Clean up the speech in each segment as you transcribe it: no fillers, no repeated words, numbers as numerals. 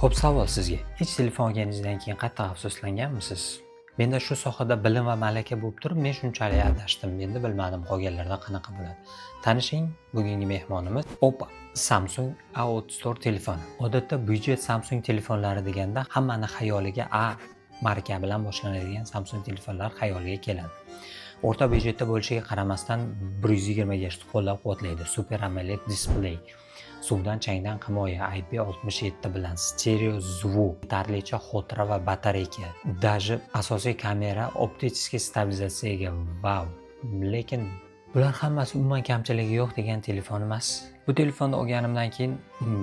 Xo'p, savol sizga. Hech telefon olganingizdan keyin qattiq afsuslanganmisiz? Menda shu sohada bilim va malaka bo'lib turib, men shunchalik adashdim. Endi bilmadim qolganlarda qanaqa bo'ladi. Tanishing, bugungi mehmonimiz Oppo Samsung A34 telefoni. Odatda byudjet Samsung telefonlari deganda hammani xayoliga A marka bilan boshlanadigan Samsung telefonlar xayoliga keladi. O'rta byudjetda bo'lishiga qaramasdan 120 Hz qo'llab-quvvatlaydi. Super AMOLED displey. Suvdan, changdan himoya, IP67 bilan stereo zvuk, yetarlicha xotira va batareyka, даже asosiy kamera optik stabilizatsiyaga wow. Lekin bular hammasi umuman kamchiligi yo'q degan telefon emas. Bu telefonni olganimdan keyin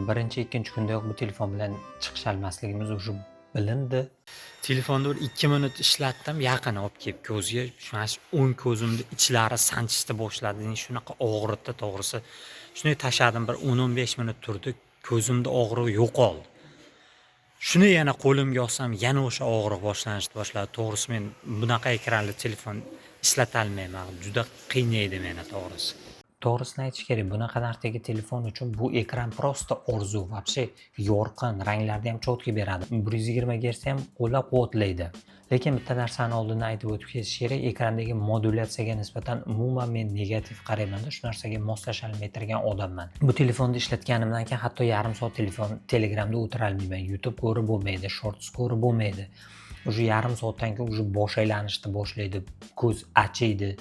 birinchi, ikkinchi kundayoq bu telefon bilan chiqisholmasligimiz уже bilindi. Telefonni bir 2 minut ishlatdim, yaqin olib kelib ko'zga, mana shu o'ng ko'zimni ichlari sanchishni boshladi. Shunaqa og'ritdi, to'g'risi. Shuni tashladim, bir 10-15 minut turdi, ko'zimda og'riq yo'qoldi. Shuni yana qo'limga olsam, yana o'sha og'riq boshlanishni boshladi. To'g'risi men bunaqa ekranli telefon ishlata olmayman. Juda qiynaydi meni to'g'risi. To'g'risini aytish kerak, bunaqa narxdagi telefon uchun bu ekran prosta orzu, вообще yorqin, ranglarni ham cho'tki beradi. 120 Hz ham qo'llab-quvvatlaydi. Lekin bitta narsani oldindan aytib o'tib ketish kerak, ekrandagi modulyatsiyaga nisbatan umuman men negativ qarayman-da, shu narsaga moslasholmay turgan odamman. Bu telefonni ishlatganimdan keyin hatto yarim soat Telegramda o'tira olmayman. YouTube ko'rib bo'lmaydi, Shorts ko'rib bo'lmaydi. Уже yarim soatdan keyin уже bosh aylanishni boshlaydi, ko'z achiydi.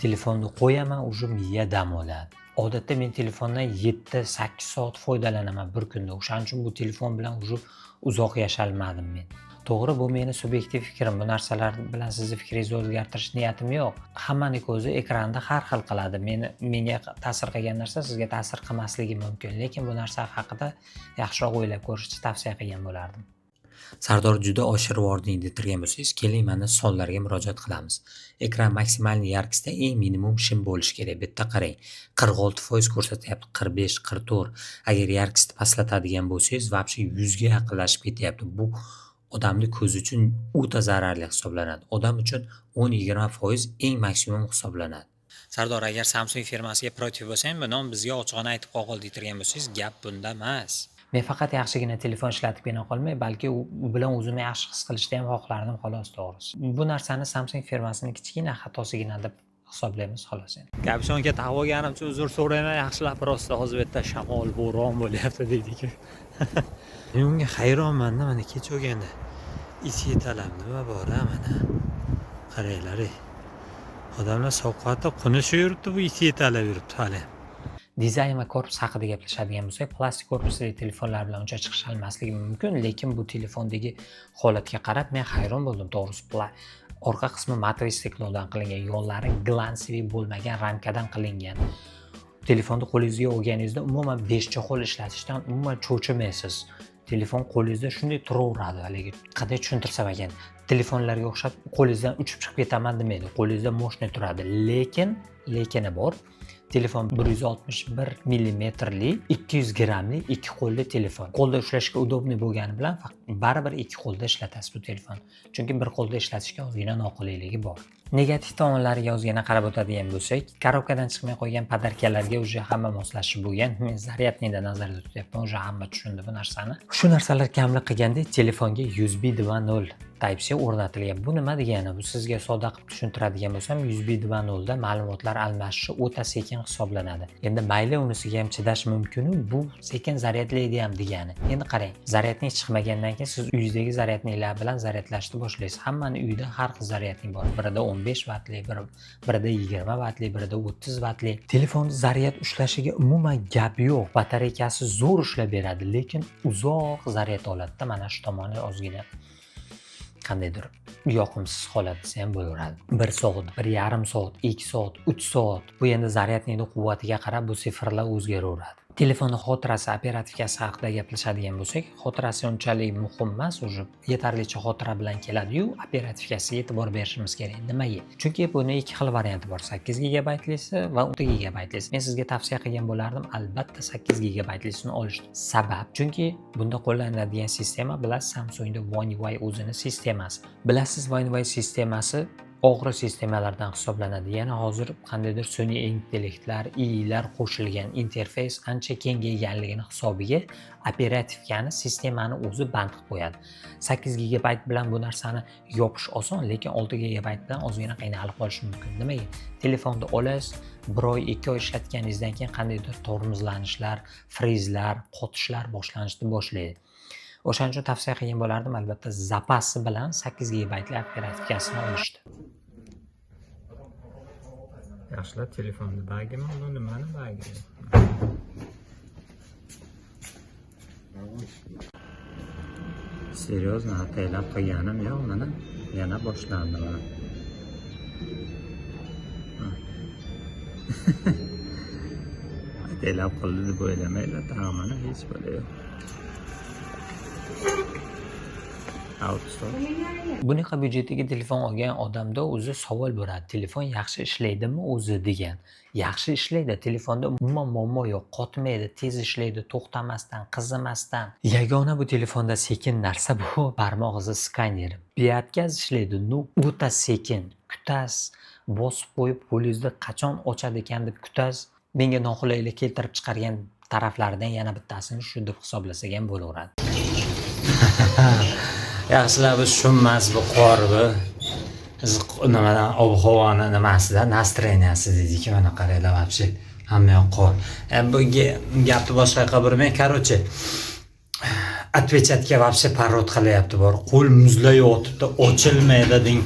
Telefonni qo'yaman, уже miya dam oladi. Odatda men telefondan 7-8 soat foydalanaman bir kunda. O'shaning uchun bu telefon bilan уже uzoq yashalmadim men. To'g'ri, bu meni subyektiv fikrim. Bu narsalar bilan sizni fikringizni o'zgartirish niyatim yo'q. Hammaning ko'zi ekranda har xil qiladi. Menga ta'sir qilgan narsa sizga ta'sir qilmasligi mumkin, lekin bu narsa haqida yaxshiroq o'ylab ko'rishni tavsiya qilgan bo'lardim. Sardor juda oshirib yubording detirgan bo'lsangiz, keling mana sonlarga murojaat qilamiz. Ekran maksimalniy yarkisida eng minimum shim bo'lishi kerak. Bitta qarang, 46% ko'rsatyapti, 45, 44. Agar yarkisni pastlatadigan bo'lsangiz, вообще 100 ga yaqinlashib ketyapti. Bu odamni ko'zi uchun o'ta zararli hisoblanadi. Odam uchun 10-20% eng maksimum hisoblanadi. Sardor, agar Samsung firmasiga protiv bo'lsang, buni bizga ochiqona aytib qo'yqol detirgan bo'lsangiz, gap bunda emas. Men faqat yaxshigina telefon ishlatibgina qolmay, balki u bilan o'zimni yaxshi his qilishni ham xohlardim, xolos, to'g'risi. Bu narsani Samsung firmasining kichkina xatosigina deb hisoblaymiz, xolos endi. Kapshonga taqvoganimcha uzr so'rayman, yaxshilab prosta hozir bu yerda shamol, bo'ron bo'lyapti deydi-ku. Men unga hayronman-da, mana kecha o'ganda it yetalam nima bor-a mana. Qaranglar. Odamlar sovqatda qunishib yuribdi, bu it yetalab yuribdi hali. Dizayn va korpus haqida gaplashadigan bo'lsak, plastik korpusli telefonlar bilan uncha chiqisholmasligi mumkin, lekin bu telefondagi holatga qarab men hayron bo'ldim, to'g'risi. Orqa qismi matris stiklodan qilingan, yo'llari glansiy bo'lmagan ramkadan qilingan. Telefonni qo'lingizga olganingizda umuman beshcha qo'l ishlatishdan umuman cho'chimaysiz. Telefon qo'lingizda shunday turaveradi, haligi qanday tushuntirsam ekan. Telefonlarga o'xshab qo'lingizdan uchib chiqib ketaman demaydi. Qo'lingizda moshna turadi, lekini bor. Telefon 161 millimetrli, 200 grammli ikki qo'lli telefon. Qo'lda ushlashga udobniy bo'lgani bilan baribir ikki qo'lda ishlatasiz bu telefon. Chunki bir qo'lda ishlatishga ozgina noquliyligi bor. Negativ tomonlariga ozgina qarab o'tadigan bo'lsak, korobkadan chiqmay qo'ygan podarkalarga уже hamma moslashib bo'lgan. Men zaryadniyda nazarda tutyapman, уже hamma tushundi bu narsani. Shu narsalar kamlik qilganda telefonga USB 2.0 Type-C o'rnatilgan. Bu nima degani? Bu sizga sodda qilib tushuntiradigan bo'lsam, USB 2.0 da ma'lumotlar almashishi o'ta sekin hisoblanadi. Endi mayli unisiga ham chidash mumkin-u, bu sekin zaryadlaydi ham degani. Endi qarang, zaryadnik chiqmagandan keyin siz uyingizdagi zaryadniklar bilan zaryadlashni boshlaysiz. Hammaning uyida har xil zaryadnik bor. Birida 15 vatli, birida 20 vatli, birida 30 vatli. Telefonni zaryad ushlashiga umuman gap yo'q. Batareykasi zo'r ishlab beradi, lekin uzoq zaryad oladi-da. Mana shu tomoni ozgina qandaydir yoqimsiz holat desa ham bo'laveradi. 1 soat, 1,5 soat, 2 soat, 3 soat. Bu endi zaryadning quvvatiga qarab bu siferlar o'zgaraveradi. Telefonni xotirasi, operativkasi haqida gaplashadigan bo'lsak, xotirasi unchalik muhim emas, уже yetarlicha xotira bilan keladi-yu, operativkasiga e'tibor berishimiz kerak. Nimaga? Chunki buni ikki xil varianti bor, 8 gigabaytlisi va 10 gigabaytlisi. Men sizga tavsiya qilgan bo'lardim, albatta 8 gigabaytlisini olishni. Sabab, chunki bunda qo'llaniladigan sistema bilasiz, Samsungda One UI o'zini sistemasi. Bilasiz, One UI sistemasi og'ir sistemalardan hisoblanadi. Yana hozir qandaydir sun'iy intellektlar, II'lar qo'shilgan interfeys ancha kengayganligini hisobiga operativkani, sistemani o'zi band qilib qo'yadi. 8 gigabayt bilan bu narsani yopish oson, lekin 6 gigabayt bilan ozgina qiynalib qolish mumkin. Nimaga? Telefonni olasiz, 1 oy, 2 oy ishlatganingizdan keyin qandaydir tormozlanishlar, frizlar, qotishlar boshlanishni boshlaydi. O'shaning uchun tavsiya qilgan bo'lardim, albatta zapasi bilan 8 gigabaytli operativkasini olishdi. Yaxshilab telefonni bagimi, uni nimani bagi? Серьезно, ataylab qilganim yo'q, mana yana boshlandi mana. Ataylab qildi deb o'ylamaylar, mana hech bo'la yo'q. Bunaqa byudjetiga telefon olgan odamda o'zi savol bo'ladi. Telefon yaxshi ishlaydimi o'zi degan. Yaxshi ishlaydi. Telefonda umuman muammo yo'q. Qotmaydi, tez ishlaydi, to'xtamasdan, qizimasdan. Yagona bu telefonda sekin narsa bu barmoq izi skaneri. Biatgaz ishlaydi. O'ta sekin. Kutasiz, bosib qo'yib qo'lingizda qachon ochadi ekan deb kutasiz. Menga noqulaylik keltirib chiqargan taraflaridan yana bittasini shu deb hisoblasak ham bo'laveradi. Yaxshilar biz tushunmas bu qor bu. Biz nimadan ob-havoni nimasida настроенияsi deydi-ku, mana qaranglar вообще hamma yoq qor. Bu gapni boshqa yoqqa burmang, короче. Отвечатga вообще parod qilyapti bor. Qo'l muzlayib o'tibdi, ochilmaydi deng.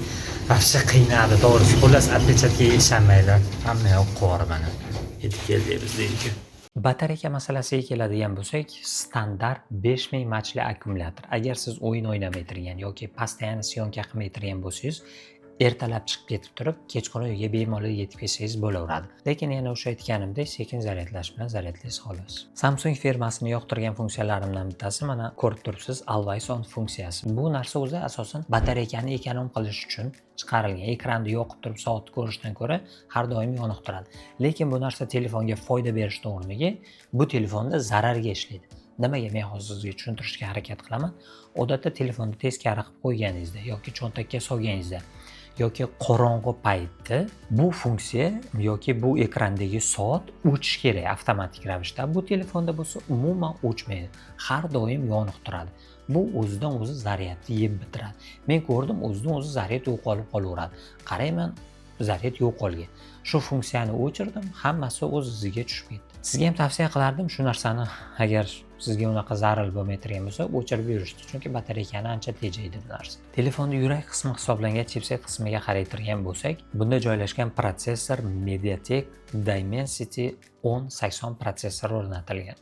Вообще qiynadi, to'g'risi. Xullas отвечатga ishonmaylar. Hamma yoq qor mana. Yetib keldik biz deydi-ku. Batareyka masalasiga keladigan bo'lsak, standart 5000 machli akkumulyator. Agar siz o'yin o'ynamay turgan yoki постоянно syomka qilmay turgan bo'lsangiz, ertalab chiqib ketib turib, kechqurun uyga bemalol yetib kelsangiz bo'laveradi. Lekin yana o'sha aytganimdek, sekin zaryadlash bilan zaryadlaysiz xolos. Samsung firmasini yoqtirgan funksiyalarimdan bittasi mana ko'rib turibsiz, Always On funksiyasi. Bu narsa o'zi asosan batareykani ekonom qilish uchun chiqarilgan. Ekranni yoqib turib soatni ko'rishdan ko'ra har doim yoniq turadi. Lekin bu narsa telefonga foyda berishdan o'rniga bu telefonda zararga ishlaydi. Nimaga men hozir sizga tushuntirishga harakat qilaman. Odatda telefonni teskari qilib qo'yganingizda yoki cho'ntakka solganingizda yoki qorong'u paytda bu funksiya yoki bu ekrandagi soat o'chish kerak avtomatik ravishda. Bu telefonda bo'lsa umuman o'chmaydi. Har doim yoniq turadi. Bu o'zidan o'zi zaryadni yeb bitiradi. Men ko'rdim, o'zidan o'zi zaryad yo'qolib qolaveradi. Qarayman, zaryad yo'qolgan. Shu funksiyani o'chirdim, hammasi o'z iziga tushib ketdi. Sizga ham tavsiya qilardim shu narsani, agar sizga unaqa zarar bo'lmay turgan bo'lsa, o'chirib yurishdi. Chunki batareykani ancha tejaydi bu narsa. Telefonning yurak qismi hisoblangan chipset qismiga qaray turgan bo'lsak, bunda joylashgan protsessor MediaTek Dimensity 1080 protsessori o'rnatilgan.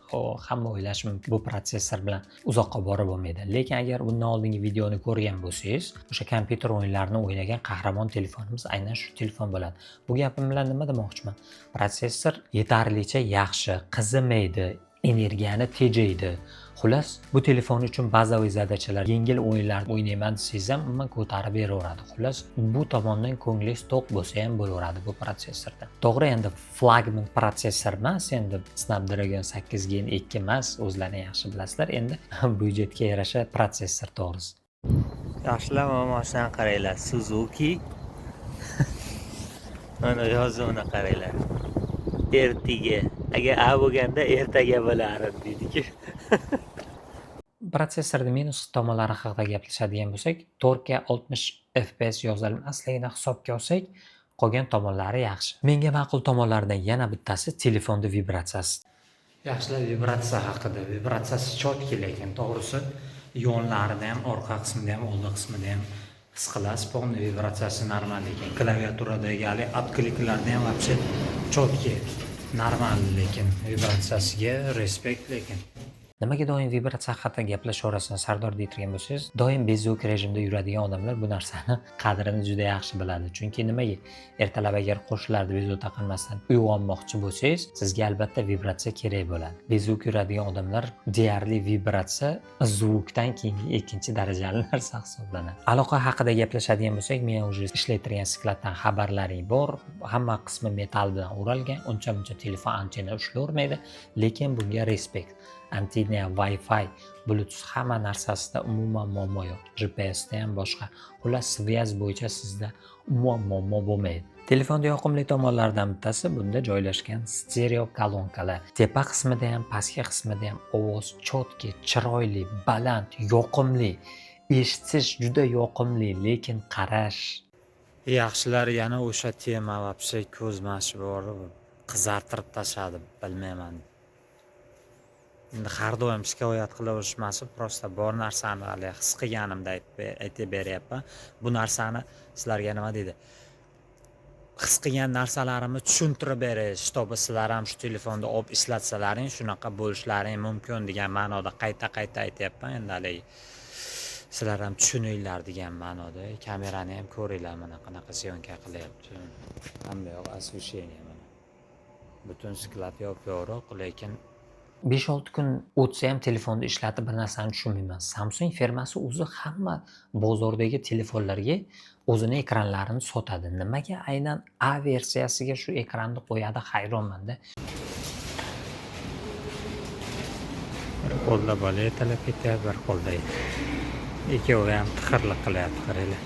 Hamma o'ylashi mumkin bu protsessor bilan uzoqqa borib bo'lmaydi. Lekin agar bundan oldingi videoni ko'rgan bo'lsangiz, o'sha kompyuter o'yinlarini o'ynagan qahramon telefonimiz aynan shu telefon bo'ladi. Bu gapim bilan nima demoqchiman? Protsessor yetarlicha yaxshi, qizimaydi, energiyani tejaydi. Xullas, bu telefon uchun bazaviy zadachalar, yengil o'yinlar o'ynayman desangiz ham umuman ko'tarib beraveradi. Xullas, bu tomondan ko'nglingiz to'q bo'lsa ham bo'laveradi bu protsessorda. To'g'ri, endi flagman protsessor emas, endi Snapdragon 8 Gen 2 emas, o'zlaring yaxshi bilasizlar. Endi byudjetga yarasha protsessor to'g'risi. Yaxshilab mashinani qaranglar, Suzuki. Mana yozuvni qaranglar. Ertaga, agar A bo'lganda ertaga bo'lardi deydi-ku. Protsessorning minus tomonlari haqida gaplashadigan bo'lsak, 4K 60 FPS yozilmasligini hisobga olsak, qolgan tomonlari yaxshi. Menga ma'qul tomonlaridan yana bittasi telefonda vibratsiyasi. Yaxshilar vibratsiya haqida. Vibratsiyasi chotki, lekin to'g'risi yonlarida ham, orqa qismida ham, old qismida ham his qilasiz, polni vibratsiyasi normal ekan. Klaviaturadagi hali откликlarda ham вообще chotki, normal, lekin vibratsiyasiga respekt lekin. Nimaga doim vibratsiya haqida gaplashaverasizlar, Sardor deytirgan bo'lsangiz, doim bezovk rejimda yuradigan odamlar bu narsani qadrini juda yaxshi biladi. Chunki nimaga? Ertalab agar qo'shnilarni bezovta qilmasdan uyg'onmoqchi bo'lsangiz, sizga albatta vibratsiya kerak bo'ladi. Bezovk yuradigan odamlar deyarli vibratsiya zvukdan keyingi ikkinchi darajali narsa hisoblanadi. Aloqa haqida gaplashadigan bo'lsak, men уже ishlaytirgan skladdan xabarlaring bor. Hamma qismi metall bilan o'ralgan, uncha-muncha telefon antenna ushlavermaydi, lekin bunga respekt. antenna, Wi-Fi, Bluetooth hamma narsasida umuman muammo yo'q. GPSda ham boshqa. Xullas, svязь bo'yicha sizda umuman muammo bo'lmaydi. Telefonda yoqimli tomonlaridan bittasi bunda joylashgan stereo kolonkalar. Tepa qismida ham, pastki qismida ham ovoz chotki, chiroyli, baland, yoqimli. Eshitish juda yoqimli, lekin qarash. Yaxshilar yana o'sha tema vobshe ko'z mashi bor, qizartirib tashladi, bilmayman. Endi har doim shikoyat qilaverishmasi, prosta bor narsani hali his qilganimda aytib beryapman. Bu narsani sizlarga nima deydi? His qilgan narsalarimni tushuntirib berish, to'g'ri sizlar ham shu telefonda olib ishlatsalaring, shunaqa bo'lishlaring mumkin degan ma'noda qayta aytyapman. Endi hali sizlar ham tushuninglar degan ma'noda. Kamerani ham ko'ringlar, mana qanaqa syomka qilyapti. Hamma yoq освещение mana. Butun sklad yorug', lekin 5-6 kun o'tsa ham telefonda ishlatib bir narsani tushunmayman. Samsung firmasi o'zi hamma bozordagi telefonlarga o'zini ekranlarini sotadi. Nimaga aynan A versiyasiga shu ekranni qo'yadi, hayronman-da. Bir qo'lda bola yetalab ketyapti, bir qo'lda. Ikkovi ham tixirlik qilyapti, qaranglar.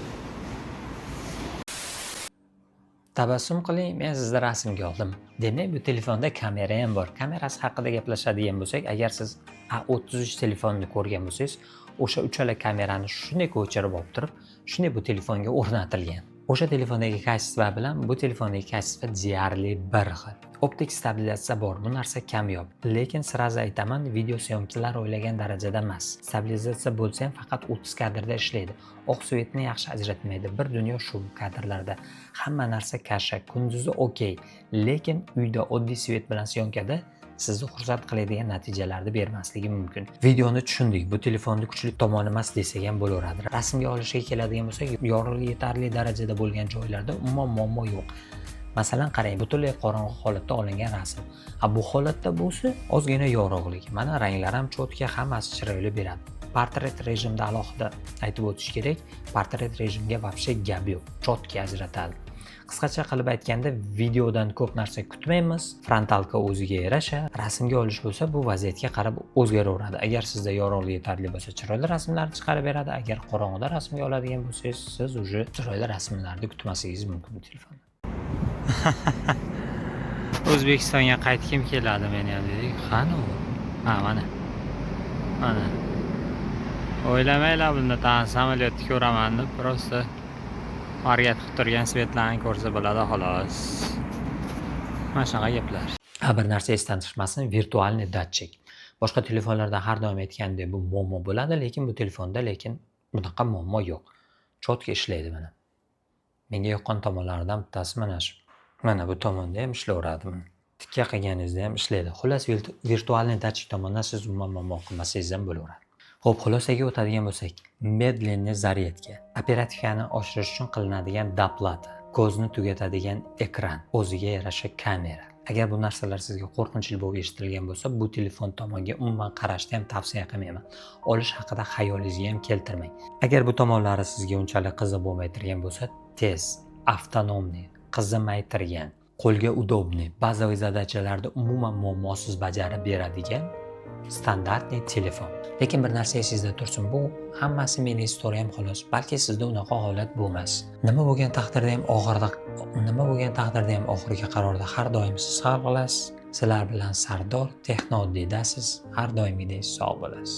Tabassum qiling, men sizni rasmga oldim. Demak, bu telefonda kamera ham bor. Kamerasi haqida gaplashadigan bo'lsak, agar siz A33 telefonni ko'rgan bo'lsangiz, o'sha uchala kamerani shunday ko'chirib olib turib, shunday bu telefonga o'rnatilgan. O'sha telefondagi kачество bilan bu telefondagi kачество deyarli bir xil. Optik stabilizatsiya bor, bu narsa kamyob. Lekin sirazi aytaman, video syomkalar o'ylagan darajada emas. Stabilizatsiya bo'lsa ham faqat 30 kadrda ishlaydi. Oq svetni yaxshi ajratmaydi. Bir dunyo shu kadrlarda. Hamma narsa kasha, kunduzi okey, lekin uyda oddiy svet bilan syomkada sizni xursand qiladigan natijalarni bermasligi mumkin. Videoni tushundik. Bu telefonni kuchli tomoni emas desak ham bo'laveradi. Rasmga olishga keladigan bo'lsak, yorug'lik yetarli darajada bo'lgan joylarda umuman muammo yo'q. Masalan, qarang, butunlay qorong'u holatda olingan rasm. Bu holatda bo'lsa, ozgina yorug'lik. Mana ranglar ham chotga, hammasi chiroyli beradi. Portret rejimda alohida aytib o'tish kerak. Portret rejimga vobshe gap yo'q. Chotga ajratadi. Qisqacha qilib aytganda, videodan ko'p narsa kutmaymiz. Frontalka o'ziga yarasha, rasmga olish bo'lsa, bu vaziyatga qarab o'zgaraveradi. Agar sizda yorug'lik yetarli bo'lsa, chiroyli rasmlarni chiqarib beradi. Agar qorong'uda rasmga oladigan bo'lsangiz, siz uje chiroyli rasmlarni kutmasligingiz mumkin bu telefonda. O'zbekistonga qaytgim keladi men ham dedik. Qani u? Ha, mana. Mana. O'ylamanglar bunda tag'in samolyotni ko'raman deb, prosta harakat qilib turgan svetlarni ko'rsa bo'ladi xolos. Mana shunaqa gaplar. Bir narsa esdan chiqmasin, virtualniy datchik. Boshqa telefonlarda har doim aytgandek bu muammo bo'ladi, lekin bu telefonda bunaqa muammo yo'q. Chotga ishlaydi mana. Menga yoqqan tomonlaridan bittasi mana shu. Mana bu tomonda ham ishlayveradi. Tikka qilganingizda ham ishlaydi. Xullas, virtualniy datchik tomondan siz umuman muammo qilmasangiz ham bo'laveradi. Xo'p, xulosaga o'tadigan bo'lsak, medlenniy zaryadka, operativani oshirish uchun qilinadigan doplata, ko'zni tugatadigan ekran, o'ziga yarasha kamera. Agar bu narsalar sizga qo'rqinchli bo'lib eshitilgan bo'lsa, bu telefon tomonga umuman qarashni ham tavsiya qilmayman. Olish haqida xayolingizga ham keltirmang. Agar bu tomonlari sizga unchalik qiziq bo'lmay turgan bo'lsa, tez, avtonomniy, qizimay turgan, qo'lga udobniy, bazaviy zadachalarni umuman muammosiz bajarib beradigan standartniy telefon. Lekin bir narsa esingizda tursin, bu hammasi meni istoriyam xolos. Balki sizda unaqa holat bo'lmas. Nima bo'lgan taqdirda ham oxirgi qarorda har doim siz hal qilasiz. Sizlar bilan Sardor Texnoddiyda siz har doimgidek sog' bo'lasiz.